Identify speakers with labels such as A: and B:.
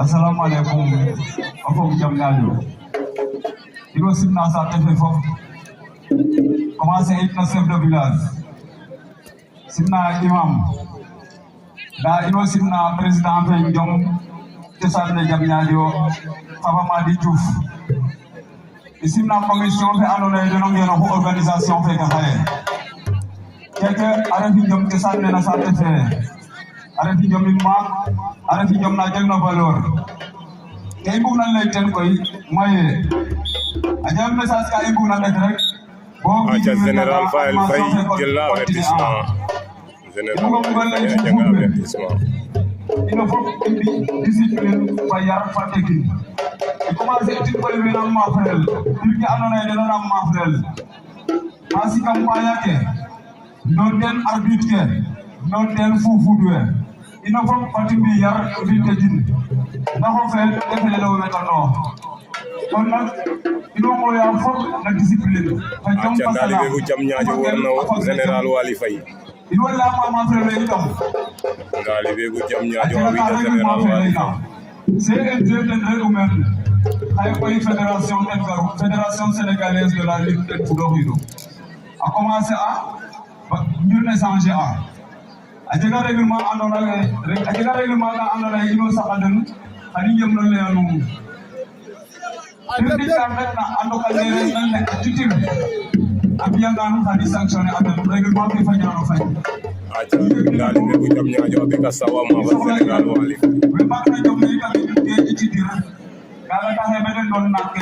A: Assalamu alaikum afo jam ñaajo ino simna sa tefe fof commencé itna chef de village simna imam da ino simna président fe jom tesane jam ñaajo Papa Madi Diouf simna commission fe andona ye deno ngeno ko organisation fe ka xaye keke arefi jom tesane na sa tefe arefi jom ma arefi jom na jeg na valeur ke i mbugna lay ten koy maye a jega message ka i mbugna ɓek rek bo
B: Général Fayel Faye jël na avertissement Général Fayel a jega avertissement
A: ino fof i mbi discipline fa yar fa teggin i commencer etin koy wena mafrel bir ke andoona yee dena na mafrel ma sikam paya ke non ten arbitre ke non ten fufud we ino fof fati mbi yar fi teggin ndaxo fe defele lo wetano kon nag ino moya fof na discipline fa jom fa
B: taalibe bu jam ñaajo warno Général Waly Faye
A: ino la ma frère itam
B: taalibe bu jam ñaajo a wida Général Waly Faye
A: CNG ten re'umen xaye koy fédération sénégalaise de la lutte ten fuɗoxidu a commencer a mbir échanger a jega règlement andona ye a jega règlement ka andona ye ino saxa den xani jem no leya nuun technique kam retna ando ka lere nan ne attitude a fiyangan xani sanctionner a den règlement ke fañano fay
B: aca taalibe bu jam ñaajo a ɓeka sawa mafa Général Waly Faye
A: we mbagna jom ne itam ke étudier kaga taxe mene doon naak ke